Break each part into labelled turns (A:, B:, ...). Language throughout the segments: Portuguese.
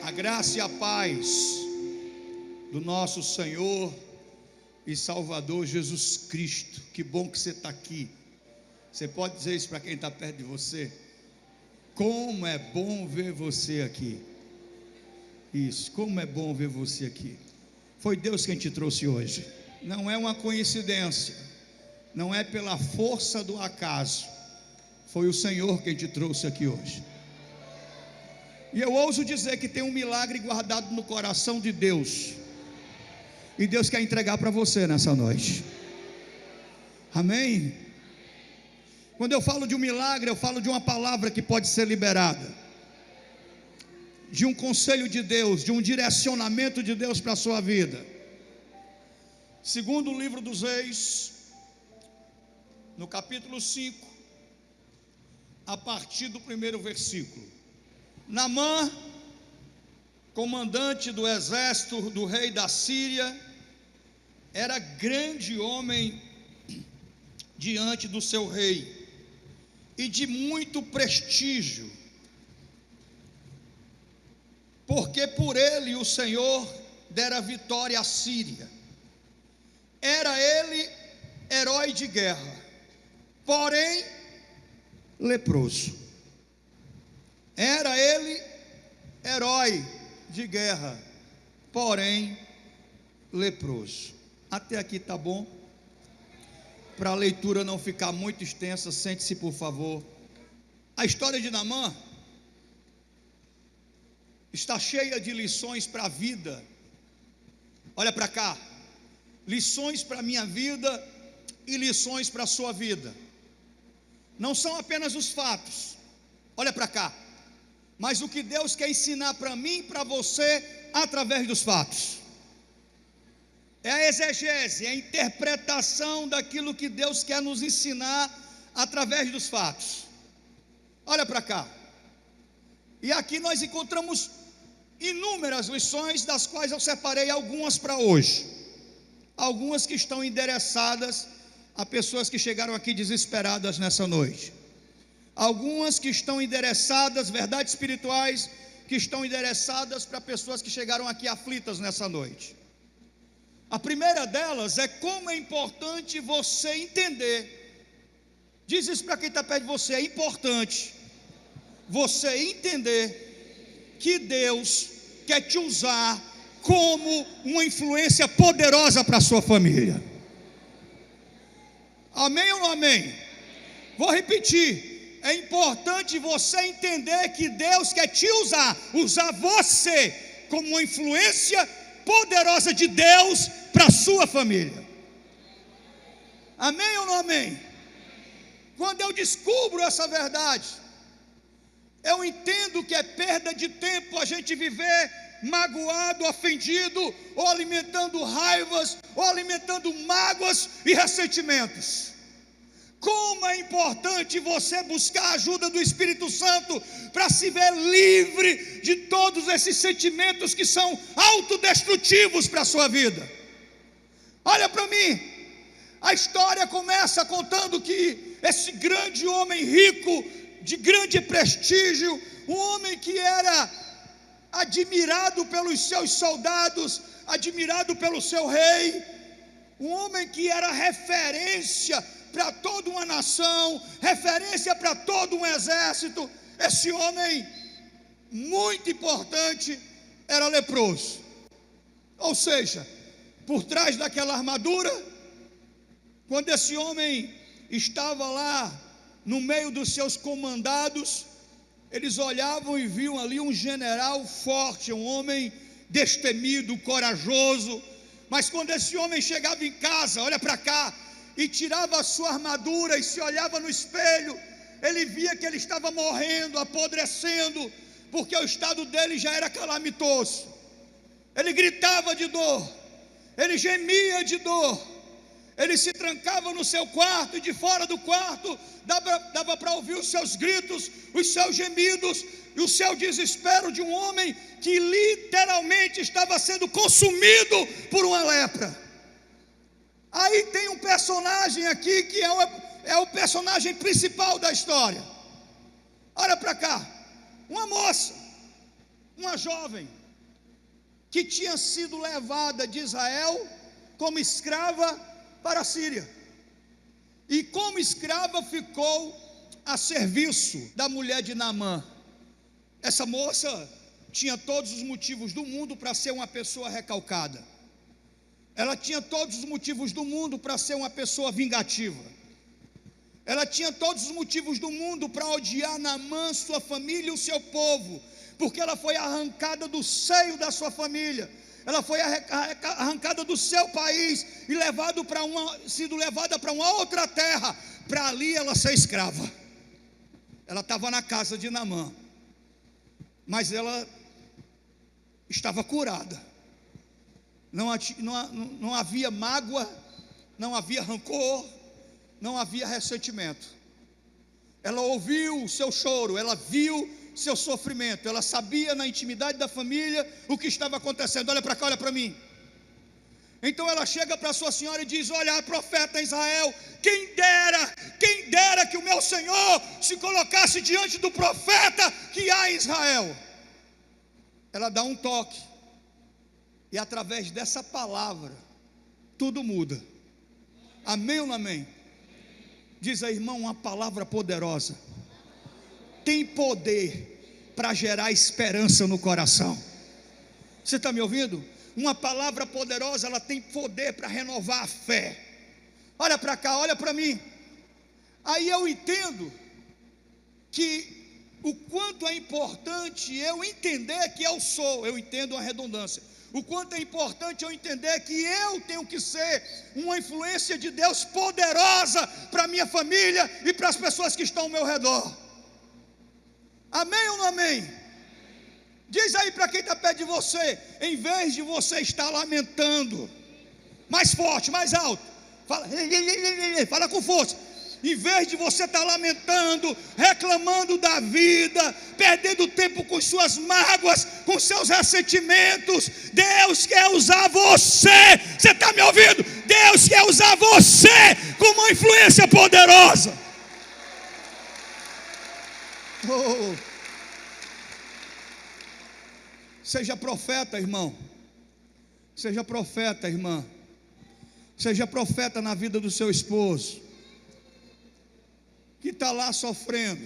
A: A graça e a paz do nosso Senhor e Salvador Jesus Cristo. Que bom que você está aqui. Você pode dizer isso para quem está perto de você? Como é bom ver você aqui. Isso, como é bom ver você aqui. Foi Deus quem te trouxe hoje. Não é uma coincidência, não é pela força do acaso. Foi o Senhor quem te trouxe aqui hoje. E eu ouso dizer que tem um milagre guardado no coração de Deus, e Deus quer entregar para você nessa noite. Amém? Quando eu falo de um milagre, eu falo de uma palavra que pode ser liberada, de um conselho de Deus, de um direcionamento de Deus para a sua vida. Segundo o livro dos Reis, no capítulo 5, a partir do primeiro versículo. Naamã, comandante do exército do rei da Síria, era grande homem diante do seu rei e de muito prestígio, porque por ele o Senhor dera vitória à Síria. Era ele herói de guerra, porém leproso. Era ele herói de guerra, porém leproso. Até aqui está bom? Para a leitura não ficar muito extensa, sente-se por favor. A história de Naamã está cheia de lições para a vida. Olha para cá, lições para a minha vida e lições para a sua vida. Não são apenas os fatos, olha para cá, mas o que Deus quer ensinar para mim e para você através dos fatos. É a exegese, é a interpretação daquilo que Deus quer nos ensinar através dos fatos. Olha para cá, e aqui nós encontramos inúmeras lições, das quais eu separei algumas para hoje, algumas que estão endereçadas a pessoas que chegaram aqui desesperadas nessa noite, algumas que estão endereçadas, verdades espirituais que estão endereçadas para pessoas que chegaram aqui aflitas nessa noite. A primeira delas é como é importante você entender. Diz isso para quem está perto de você. É importante você entender que Deus quer te usar como uma influência poderosa para a sua família. Amém ou não amém? Vou repetir. É importante você entender que Deus quer te usar você como uma influência poderosa de Deus para a sua família. Amém ou não amém? Quando eu descubro essa verdade, eu entendo que é perda de tempo a gente viver magoado, ofendido, ou alimentando raivas, ou alimentando mágoas e ressentimentos. Como é importante você buscar a ajuda do Espírito Santo para se ver livre de todos esses sentimentos que são autodestrutivos para a sua vida. Olha para mim, a história começa contando que esse grande homem rico, de grande prestígio, um homem que era admirado pelos seus soldados, admirado pelo seu rei, um homem que era referência para toda uma nação, referência para todo um exército. Esse homem muito importante era leproso. Ou seja, por trás daquela armadura, quando esse homem estava lá no meio dos seus comandados, eles olhavam e viam ali um general forte, um homem destemido, corajoso. Mas quando esse homem chegava em casa, olha para cá, e tirava a sua armadura e se olhava no espelho, ele via que ele estava morrendo, apodrecendo, porque o estado dele já era calamitoso. Ele gritava de dor, ele gemia de dor, ele se trancava no seu quarto, e de fora do quarto dava para ouvir os seus gritos, os seus gemidos e o seu desespero de um homem que literalmente estava sendo consumido por uma lepra. Aí tem um personagem aqui que é o personagem principal da história. Olha para cá, uma moça uma jovem que tinha sido levada de Israel como escrava para a Síria, e como escrava ficou a serviço da mulher de Naamã. Essa moça tinha todos os motivos do mundo para ser uma pessoa recalcada, ela tinha todos os motivos do mundo para ser uma pessoa vingativa, ela tinha todos os motivos do mundo para odiar Naamã, sua família e o seu povo, porque ela foi arrancada do seio da sua família, ela foi arrancada do seu país e sido levada para uma outra terra, para ali ela ser escrava. Ela estava na casa de Naamã, mas ela estava curada, não havia mágoa, não havia rancor, não havia ressentimento. Ela ouviu o seu choro, ela viu seu sofrimento, ela sabia na intimidade da família o que estava acontecendo. Olha para cá, olha para mim. Então ela chega para sua senhora e diz: olha, há profeta em Israel, quem dera que o meu senhor se colocasse diante do profeta que há em Israel. Ela dá um toque, e através dessa palavra tudo muda. Amém ou não amém? Diz aí, irmão, uma palavra poderosa tem poder para gerar esperança no coração. Você está me ouvindo? Uma palavra poderosa, ela tem poder para renovar a fé. Olha para cá, olha para mim. Aí eu entendo que o quanto é importante eu entender que eu entendo a redundância. O quanto é importante eu entender que eu tenho que ser uma influência de Deus poderosa para a minha família e para as pessoas que estão ao meu redor. Amém ou não amém? Diz aí para quem está perto de você, em vez de você estar lamentando, mais forte, mais alto, fala com força. Em vez de você estar lamentando, reclamando da vida, perdendo tempo com suas mágoas, com seus ressentimentos, Deus quer usar você. Você está me ouvindo? Deus quer usar você como uma influência poderosa. Oh. Seja profeta, irmão. Seja profeta, irmã. Seja profeta na vida do seu esposo, que está lá sofrendo,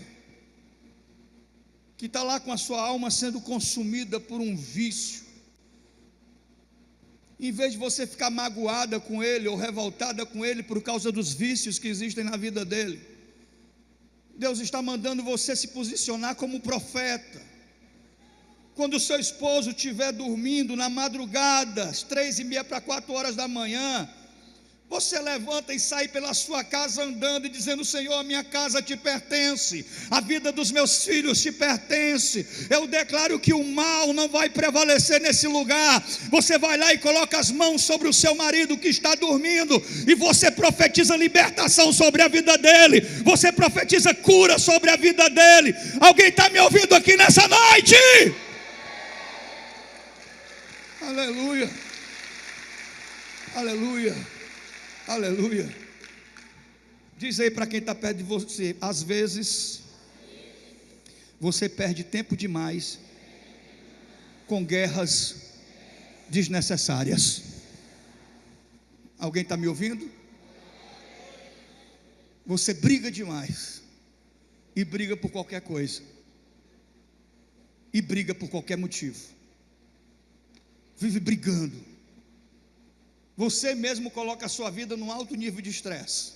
A: que está lá com a sua alma sendo consumida por um vício. Em vez de você ficar magoada com ele ou revoltada com ele por causa dos vícios que existem na vida dele, Deus está mandando você se posicionar como profeta. Quando o seu esposo estiver dormindo na madrugada, às 3:30 para 4 horas da manhã, você levanta e sai pela sua casa andando e dizendo: Senhor, a minha casa te pertence, a vida dos meus filhos te pertence, eu declaro que o mal não vai prevalecer nesse lugar. Você vai lá e coloca as mãos sobre o seu marido que está dormindo, e você profetiza libertação sobre a vida dele, você profetiza cura sobre a vida dele. Alguém está me ouvindo aqui nessa noite? Aleluia, aleluia. Aleluia. Diz aí para quem está perto de você: às vezes você perde tempo demais com guerras desnecessárias. Alguém está me ouvindo? Você briga demais, e briga por qualquer coisa, e briga por qualquer motivo, vive brigando. Você mesmo coloca a sua vida num alto nível de estresse.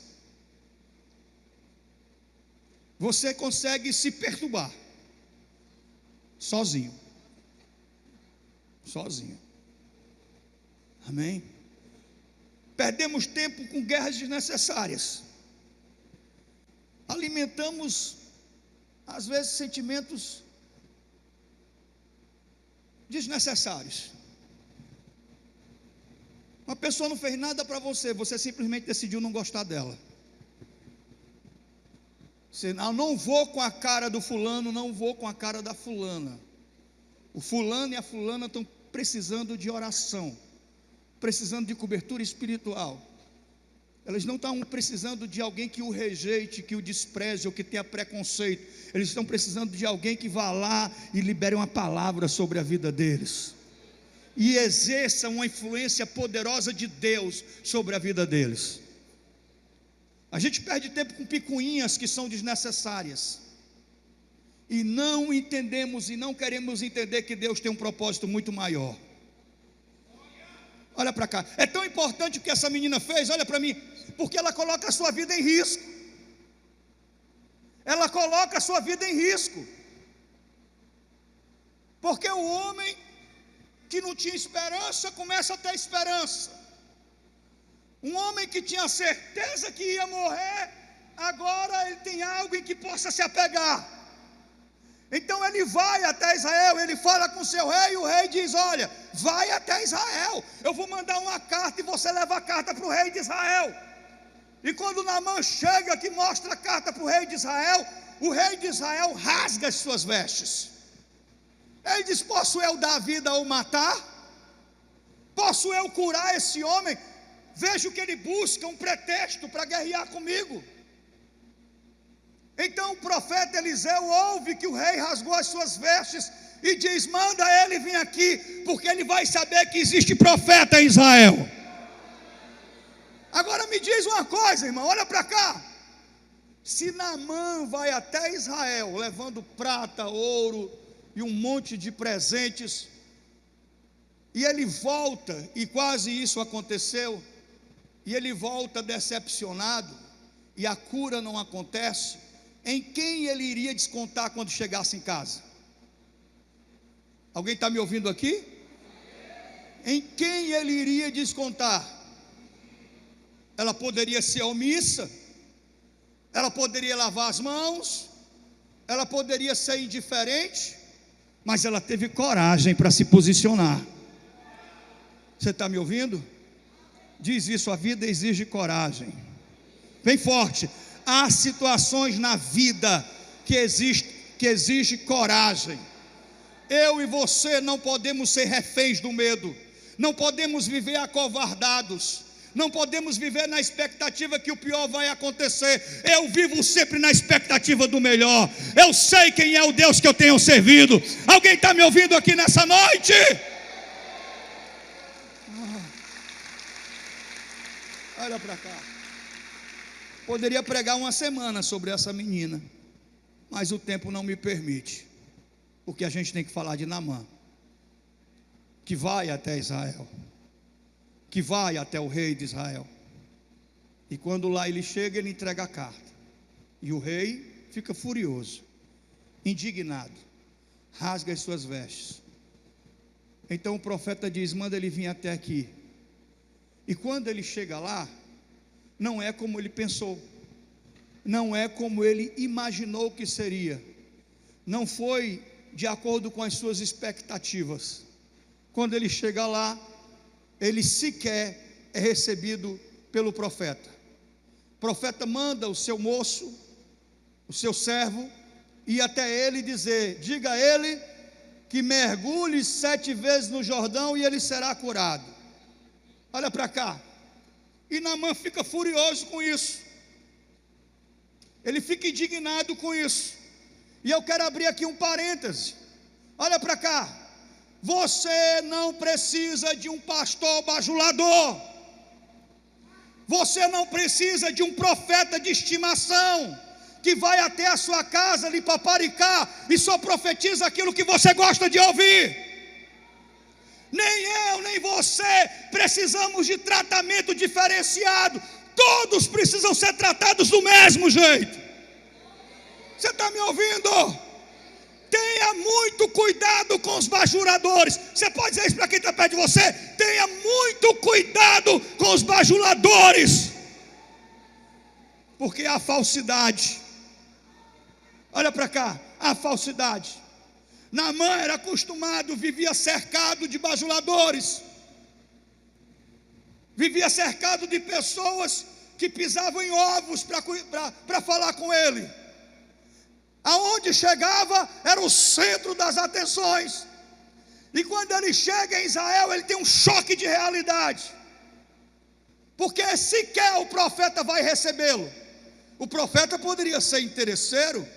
A: Você consegue se perturbar sozinho. Amém? Perdemos tempo com guerras desnecessárias. Alimentamos, às vezes, sentimentos desnecessários. Uma pessoa não fez nada para você, você simplesmente decidiu não gostar dela. Você não vou com a cara do fulano, não vou com a cara da fulana. O fulano e a fulana estão precisando de oração, precisando de cobertura espiritual. Eles não estão precisando de alguém que o rejeite, que o despreze ou que tenha preconceito. Eles estão precisando de alguém que vá lá e libere uma palavra sobre a vida deles e exerça uma influência poderosa de Deus sobre a vida deles. A gente perde tempo com picuinhas que são desnecessárias e não entendemos e não queremos entender que Deus tem um propósito muito maior. Olha para cá, é tão importante o que essa menina fez, olha para mim, porque ela coloca a sua vida em risco. Ela coloca a sua vida em risco, porque o homem que não tinha esperança começa a ter esperança. Um homem que tinha certeza que ia morrer, agora ele tem algo em que possa se apegar. Então ele vai até Israel, ele fala com seu rei, e o rei diz: olha, vai até Israel, eu vou mandar uma carta e você leva a carta para o rei de Israel. E quando Naamã chega, que mostra a carta para o rei de Israel, o rei de Israel rasga as suas vestes. Ele diz: posso eu dar a vida ou matar? Posso eu curar esse homem? Vejo que ele busca um pretexto para guerrear comigo. Então o profeta Eliseu ouve que o rei rasgou as suas vestes e diz: manda ele vir aqui, porque ele vai saber que existe profeta em Israel. Agora me diz uma coisa, irmão, olha para cá. Se Naamã vai até Israel levando prata, ouro e um monte de presentes, e ele volta, e quase isso aconteceu, e ele volta decepcionado, e a cura não acontece, em quem ele iria descontar quando chegasse em casa? Alguém está me ouvindo aqui? Em quem ele iria descontar? Ela poderia ser omissa, ela poderia lavar as mãos, ela poderia ser indiferente, mas ela teve coragem para se posicionar. Você está me ouvindo? Diz isso: a vida exige coragem. Bem forte. Há situações na vida que exige coragem. Eu e você não podemos ser reféns do medo, não podemos viver acovardados, não podemos viver na expectativa que o pior vai acontecer. Eu vivo sempre na expectativa do melhor. Eu sei quem é o Deus que eu tenho servido. Alguém está me ouvindo aqui nessa noite? Olha para cá. Poderia pregar uma semana sobre essa menina, mas o tempo não me permite, porque a gente tem que falar de Naamã, que vai até Israel, que vai até o rei de Israel. E quando lá ele chega, ele entrega a carta, e o rei fica furioso, indignado, rasga as suas vestes. Então o profeta diz: manda ele vir até aqui. E quando ele chega lá, não é como ele pensou, não é como ele imaginou que seria, não foi de acordo com as suas expectativas. Quando ele chega lá, ele sequer é recebido pelo profeta. O profeta manda o seu moço, o seu servo, ir até ele e dizer: diga a ele que mergulhe 7 vezes no Jordão e ele será curado. Olha para cá. E Naamã fica furioso com isso, ele fica indignado com isso. E eu quero abrir aqui um parêntese. Olha para cá. Você não precisa de um pastor bajulador, você não precisa de um profeta de estimação, que vai até a sua casa lhe paparicar e só profetiza aquilo que você gosta de ouvir. Nem eu, nem você precisamos de tratamento diferenciado. Todos precisam ser tratados do mesmo jeito. Você está me ouvindo? Tenha muito cuidado com os bajuladores. Você pode dizer isso para quem está perto de você? Tenha muito cuidado com os bajuladores, porque há falsidade. Olha para cá, há falsidade. Naamã era acostumado, vivia cercado de bajuladores, vivia cercado de pessoas que pisavam em ovos para falar com ele. Aonde chegava era o centro das atenções. E quando ele chega em Israel, ele tem um choque de realidade, porque sequer o profeta vai recebê-lo. O profeta poderia ser interesseiro.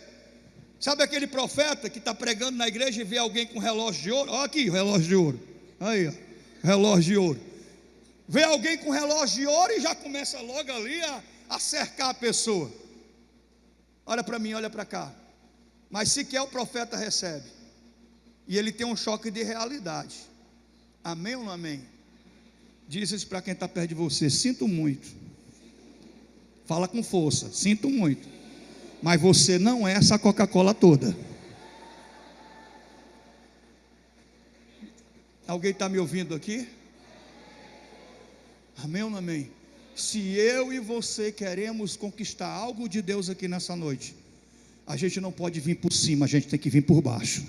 A: Sabe aquele profeta que está pregando na igreja e vê alguém com relógio de ouro? Olha aqui o relógio de ouro. Aí, ó, relógio de ouro. Vê alguém com relógio de ouro e já começa logo ali a cercar a pessoa. Olha para mim, olha para cá. Mas sequer o profeta recebe. E ele tem um choque de realidade. Amém ou não amém? Diz isso para quem está perto de você: sinto muito. Fala com força: sinto muito. Mas você não é essa Coca-Cola toda. Alguém está me ouvindo aqui? Amém ou não amém? Se eu e você queremos conquistar algo de Deus aqui nessa noite, a gente não pode vir por cima, a gente tem que vir por baixo.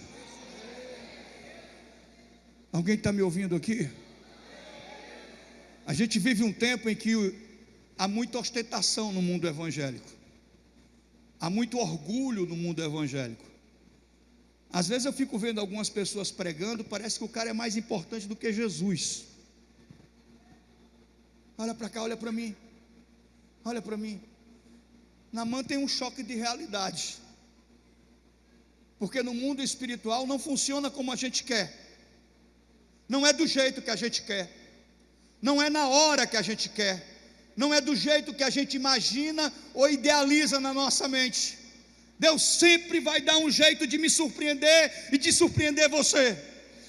A: Alguém está me ouvindo aqui? A gente vive um tempo em que há muita ostentação no mundo evangélico. Há muito orgulho no mundo evangélico. Às vezes eu fico vendo algumas pessoas pregando, parece que o cara é mais importante do que Jesus. Olha para cá, olha para mim. Olha para mim. Naamã tem um choque de realidade. Porque no mundo espiritual não funciona como a gente quer. Não é do jeito que a gente quer. Não é na hora que a gente quer. Não é do jeito que a gente imagina ou idealiza na nossa mente. Deus sempre vai dar um jeito de me surpreender e de surpreender você.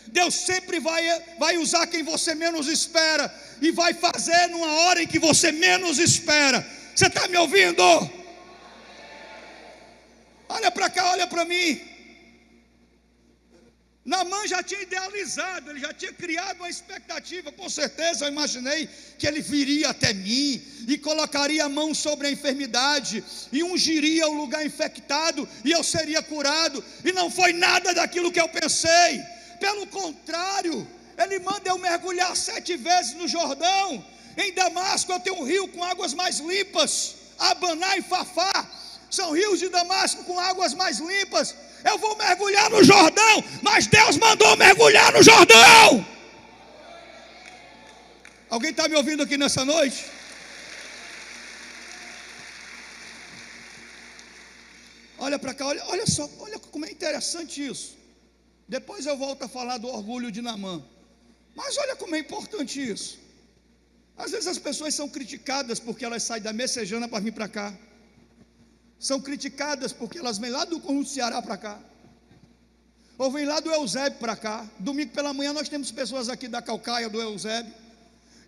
A: Deus sempre vai usar quem você menos espera e vai fazer numa hora em que você menos espera. Você está me ouvindo? Olha para cá, olha para mim. Naamã já tinha idealizado, ele já tinha criado uma expectativa. Com certeza eu imaginei que ele viria até mim e colocaria a mão sobre a enfermidade e ungiria o lugar infectado e eu seria curado. E não foi nada daquilo que eu pensei. Pelo contrário, ele manda eu mergulhar 7 vezes no Jordão. Em Damasco eu tenho um rio com águas mais limpas. Abaná e Fafá são rios de Damasco com águas mais limpas. Eu vou mergulhar no Jordão, mas Deus mandou mergulhar no Jordão. Alguém está me ouvindo aqui nessa noite? Olha para cá, olha só, olha como é interessante isso. Depois eu volto a falar do orgulho de Naamã. Mas olha como é importante isso. Às vezes as pessoas são criticadas porque elas saem da Messejana para vir para cá. São criticadas porque elas vêm lá do Ceará para cá, ou vêm lá do Eusébio para cá. Domingo pela manhã nós temos pessoas aqui da Calcaia, do Eusébio.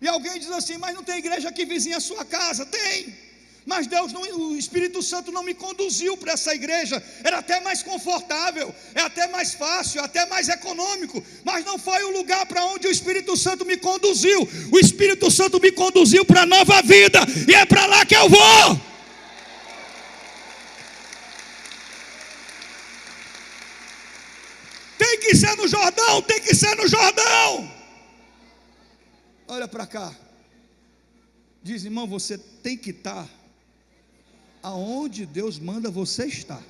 A: E alguém diz assim: mas não tem igreja aqui vizinha à sua casa? Tem, mas o Espírito Santo não me conduziu para essa igreja. Era até mais confortável, é até mais fácil, até mais econômico, mas não foi o lugar para onde o Espírito Santo me conduziu. O Espírito Santo me conduziu para a Nova Vida, e é para lá que eu vou. Tem que ser no Jordão, tem que ser no Jordão. Olha para cá. Diz: irmão, você tem que estar aonde Deus manda você estar.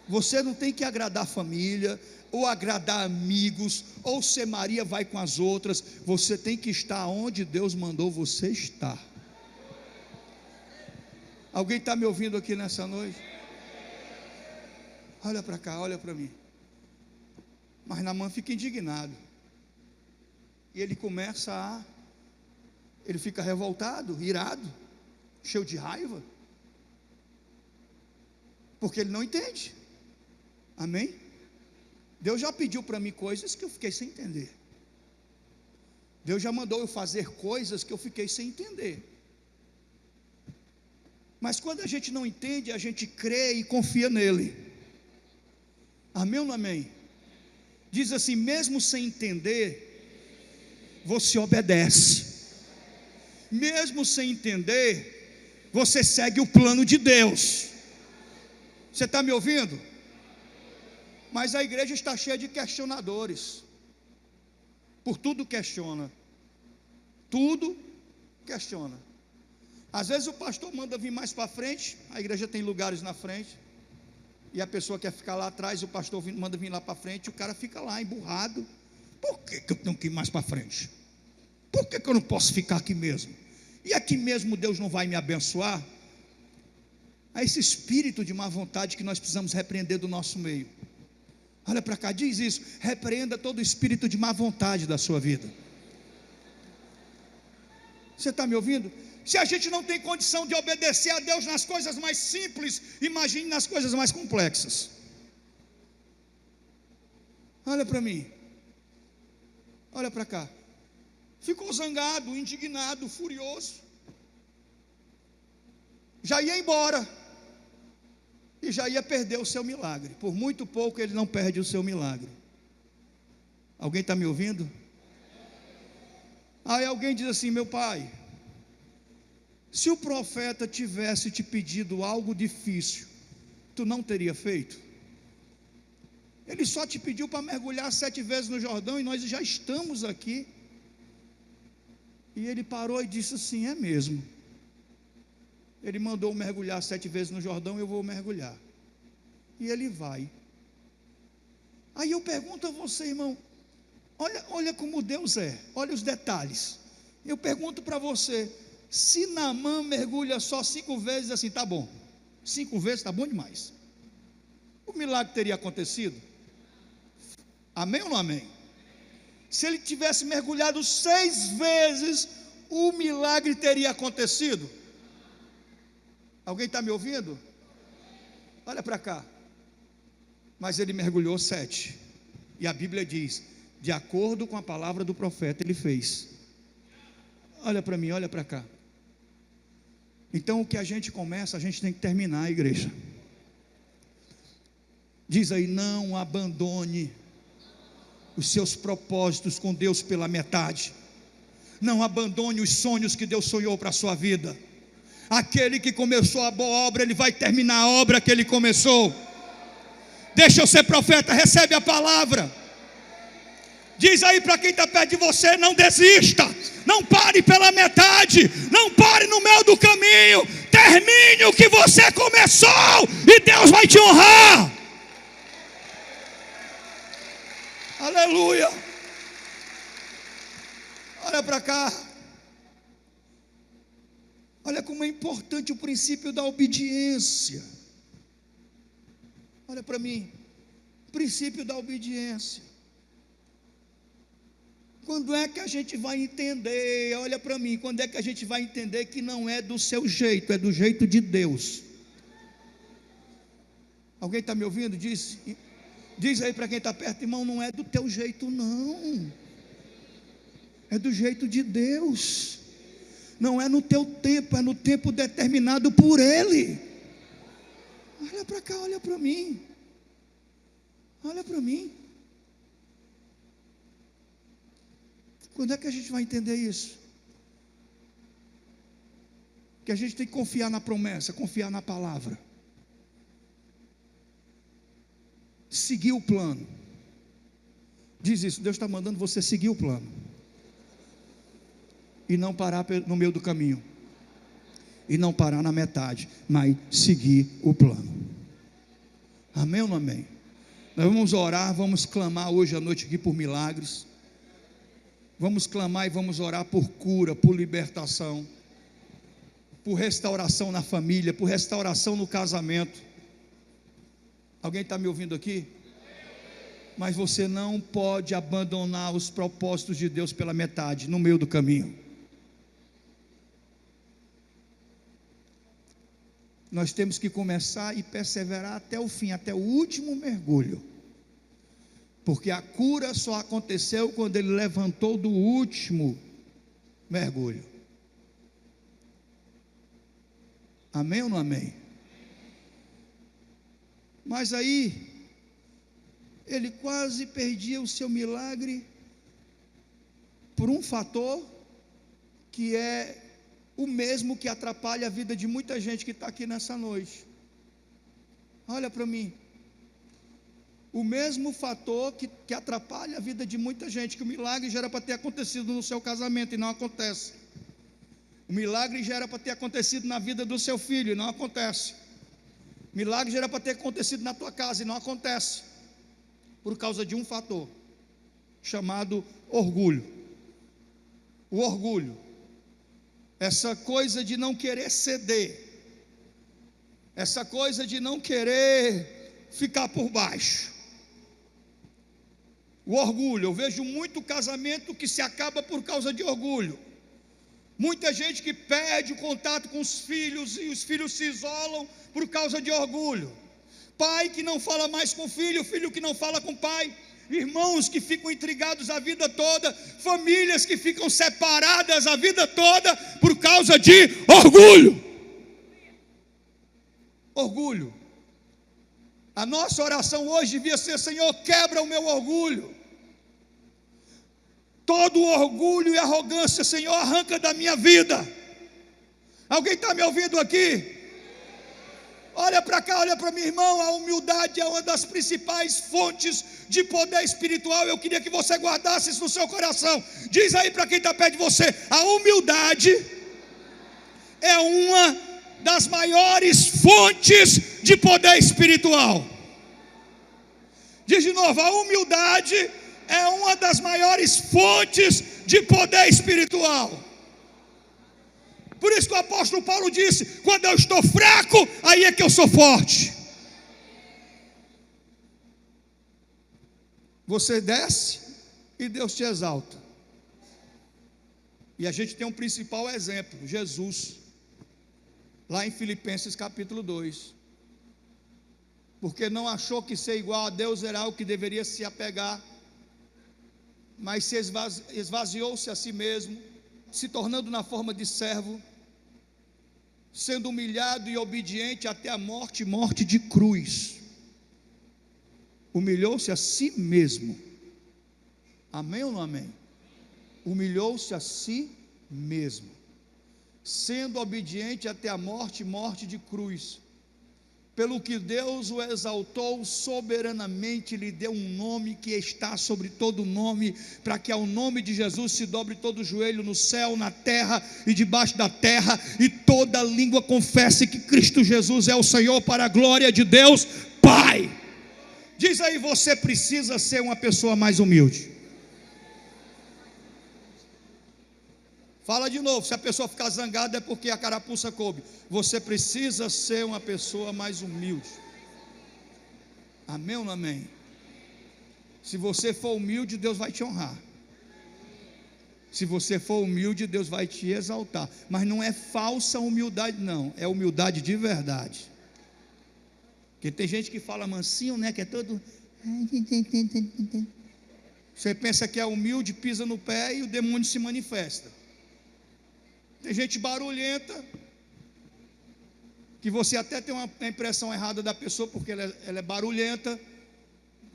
A: Você não tem que agradar a família, ou agradar amigos, ou ser Maria vai com as outras. Você tem que estar onde Deus mandou você estar. Alguém está me ouvindo aqui nessa noite? Olha para cá, olha para mim. Mas Naamã fica indignado. E ele ele fica revoltado, irado, cheio de raiva. Porque ele não entende. Amém? Deus já pediu para mim coisas que eu fiquei sem entender. Deus já mandou eu fazer coisas que eu fiquei sem entender. Mas quando a gente não entende, a gente crê e confia nele. Amém ou não amém? Diz assim: mesmo sem entender, você obedece. Mesmo sem entender, você segue o plano de Deus. Você está me ouvindo? Mas a igreja está cheia de questionadores. Por tudo questiona. Tudo questiona. Às vezes o pastor manda vir mais para frente, a igreja tem lugares na frente, e a pessoa quer ficar lá atrás, o pastor manda vir lá para frente, e o cara fica lá emburrado. Por que eu tenho que ir mais para frente? Por que eu não posso ficar aqui mesmo? E aqui mesmo Deus não vai me abençoar? Há esse espírito de má vontade que nós precisamos repreender do nosso meio. Olha para cá, diz isso: repreenda todo o espírito de má vontade da sua vida. Você está me ouvindo? Se a gente não tem condição de obedecer a Deus nas coisas mais simples, imagine nas coisas mais complexas. Olha para mim, olha para cá. Ficou zangado, indignado, furioso, já ia embora, e já ia perder o seu milagre. Por muito pouco ele não perde o seu milagre. Alguém está me ouvindo? Aí alguém diz assim: meu pai, se o profeta tivesse te pedido algo difícil, tu não teria feito? Ele só te pediu para mergulhar 7 vezes no Jordão, e nós já estamos aqui. E ele parou e disse assim: é mesmo. Ele mandou mergulhar 7 vezes no Jordão, eu vou mergulhar. E ele vai. Aí eu pergunto a você, irmão, olha como Deus é, olha os detalhes. Eu pergunto para você, se Naamã mergulha só 5 vezes, assim, tá bom, 5 vezes tá bom demais, o milagre teria acontecido? Amém ou não amém? Se ele tivesse mergulhado 6 vezes, o milagre teria acontecido? Alguém está me ouvindo? Olha para cá. Mas ele mergulhou 7, e a Bíblia diz, de acordo com a palavra do profeta, ele fez. Olha para mim, olha para cá. Então o que a gente começa, a gente tem que terminar, igreja. Diz aí: não abandone os seus propósitos com Deus pela metade. Não abandone os sonhos que Deus sonhou para a sua vida. Aquele que começou a boa obra, ele vai terminar a obra que ele começou. Deixa eu ser profeta, recebe a palavra. Diz aí para quem está perto de você: não desista, não pare pela metade, não pare no meio do caminho, termine o que você começou, e Deus vai te honrar. Aleluia. Olha para cá. Olha como é importante o princípio da obediência. Olha para mim, princípio da obediência. Quando é que a gente vai entender? Olha para mim, quando é que a gente vai entender que não é do seu jeito, é do jeito de Deus? Alguém está me ouvindo? Diz aí para quem está perto: irmão, não é do teu jeito não, é do jeito de Deus. Não é no teu tempo, é no tempo determinado por Ele. Olha para cá, olha para mim. Olha para mim. Quando é que a gente vai entender isso? Que a gente tem que confiar na promessa, confiar na palavra, seguir o plano. Diz isso: Deus está mandando você seguir o plano, e não parar no meio do caminho, e não parar na metade, mas seguir o plano. Amém ou não amém? Nós vamos orar, vamos clamar hoje à noite aqui por milagres. Vamos clamar e vamos orar por cura, por libertação, por restauração na família, por restauração no casamento. Alguém está me ouvindo aqui? Mas você não pode abandonar os propósitos de Deus pela metade, no meio do caminho. Nós temos que começar e perseverar até o fim, até o último mergulho. Porque a cura só aconteceu quando ele levantou do último mergulho. Amém ou não amém? Mas aí, ele quase perdia o seu milagre por um fator que é o mesmo que atrapalha a vida de muita gente que está aqui nessa noite. Olha para mim. O mesmo fator que atrapalha a vida de muita gente, que o milagre já era para ter acontecido no seu casamento e não acontece. O milagre já era para ter acontecido na vida do seu filho e não acontece. O milagre já era para ter acontecido na tua casa e não acontece. Por causa de um fator chamado orgulho. O orgulho. essa coisa de não querer ceder, essa coisa de não querer ficar por baixo. O orgulho, eu vejo muito casamento que se acaba por causa de orgulho. Muita gente que perde o contato com os filhos e os filhos se isolam por causa de orgulho. Pai que não fala mais com o filho que não fala com o pai, irmãos que ficam intrigados a vida toda, famílias que ficam separadas a vida toda por causa de orgulho. Orgulho. A nossa oração hoje devia ser: Senhor, quebra o meu orgulho. Todo orgulho e arrogância, Senhor, arranca da minha vida. Alguém está me ouvindo aqui? Olha para cá, olha para mim, irmão. A humildade é uma das principais fontes de poder espiritual. Eu queria que você guardasse isso no seu coração. Diz aí para quem está perto de você: a humildade é uma das maiores fontes de poder espiritual. Diz de novo: a humildade é uma das maiores fontes de poder espiritual. Por isso que o apóstolo Paulo disse: quando eu estou fraco, aí é que eu sou forte. Você desce e Deus te exalta. E a gente tem um principal exemplo, Jesus, lá em Filipenses capítulo 2. Porque não achou que ser igual a Deus era o que deveria se apegar, mas se esvaziou-se a si mesmo, se tornando na forma de servo, sendo humilhado e obediente até a morte, morte de cruz. Humilhou-se a si mesmo. Amém ou não amém? Humilhou-se a si mesmo, sendo obediente até a morte, morte de cruz. Pelo que Deus o exaltou soberanamente, lhe deu um nome que está sobre todo nome, para que ao nome de Jesus se dobre todo joelho no céu, na terra e debaixo da terra, e toda língua confesse que Cristo Jesus é o Senhor, para a glória de Deus Pai. Diz aí: você precisa ser uma pessoa mais humilde. Fala de novo. Se a pessoa ficar zangada é porque a carapuça coube. Você precisa ser uma pessoa mais humilde. Amém ou não amém? Se você for humilde, Deus vai te honrar. Se você for humilde, Deus vai te exaltar. Mas não é falsa humildade, não. É humildade de verdade. Porque tem gente que fala mansinho, né? Que é todo... Você pensa que é humilde, pisa no pé e o demônio se manifesta. Tem gente barulhenta, que você até tem uma impressão errada da pessoa, porque ela é barulhenta,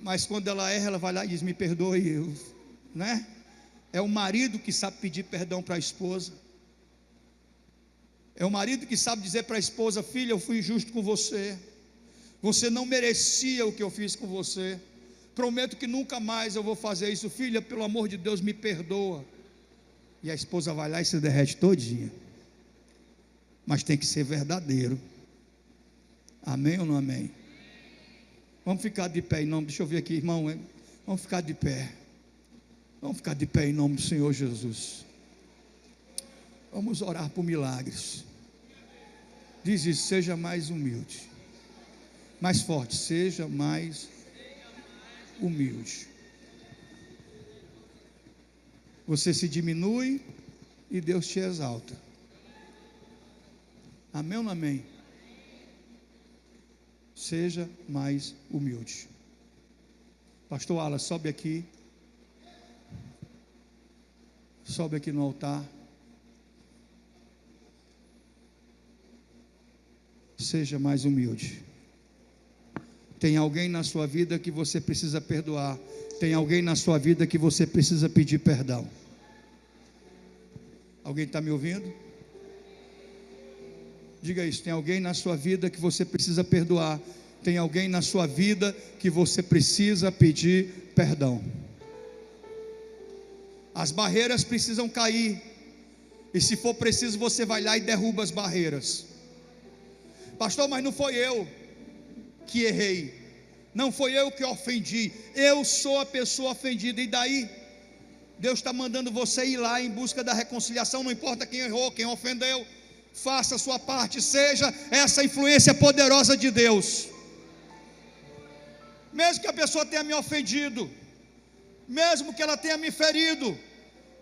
A: mas quando ela erra, ela vai lá e diz: me perdoe, né? É o marido que sabe pedir perdão para a esposa. É o marido que sabe dizer para a esposa: filha, eu fui injusto com você, você não merecia o que eu fiz com você, prometo que nunca mais eu vou fazer isso, filha, pelo amor de Deus, me perdoa. E a esposa vai lá e se derrete todinha. Mas tem que ser verdadeiro. Amém ou não amém? Vamos ficar de pé em nome. Deixa eu ver aqui, irmão. Vamos ficar de pé. Vamos ficar de pé em nome do Senhor Jesus. Vamos orar por milagres. Diz isso: seja mais humilde. Mais forte: seja mais humilde. Você se diminui e Deus te exalta. Amém ou não amém? Seja mais humilde. Pastor Alas, sobe aqui. Sobe aqui no altar. Seja mais humilde. Tem alguém na sua vida que você precisa perdoar. Tem alguém na sua vida que você precisa pedir perdão. Alguém está me ouvindo? Diga isso. Tem alguém na sua vida que você precisa perdoar. Tem alguém na sua vida que você precisa pedir perdão. As barreiras precisam cair. E se for preciso, você vai lá e derruba as barreiras. Pastor, mas não foi eu que errei. Não foi eu que ofendi. Eu sou a pessoa ofendida. E daí? Deus está mandando você ir lá em busca da reconciliação. Não importa quem errou, quem ofendeu, faça a sua parte, seja essa influência poderosa de Deus. Mesmo que a pessoa tenha me ofendido, mesmo que ela tenha me ferido,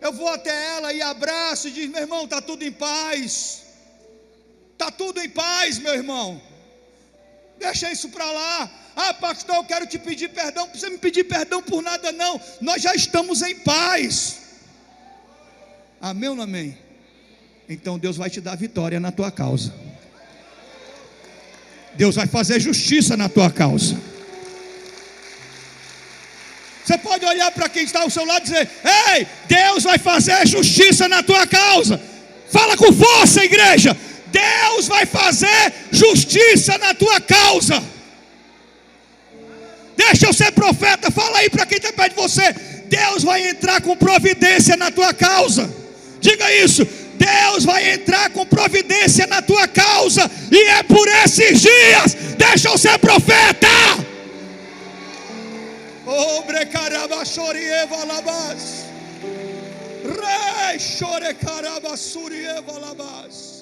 A: eu vou até ela e abraço e diz: meu irmão, está tudo em paz. Está tudo em paz, meu irmão. Deixa isso para lá. Ah, pastor, eu quero te pedir perdão. Não precisa me pedir perdão por nada não. Nós já estamos em paz. Amém ou não amém? Então Deus vai te dar vitória na tua causa. Deus vai fazer justiça na tua causa. Você pode olhar para quem está ao seu lado e dizer: ei, Deus vai fazer justiça na tua causa. Fala com força, igreja. Deus vai fazer justiça na tua causa. Deixa eu ser profeta. Fala aí para quem está perto de você: Deus vai entrar com providência na tua causa. Diga isso: Deus vai entrar com providência na tua causa. E é por esses dias. Deixa eu ser profeta. Obre caraba chorieva labas. Rei chore caraba surieva labas.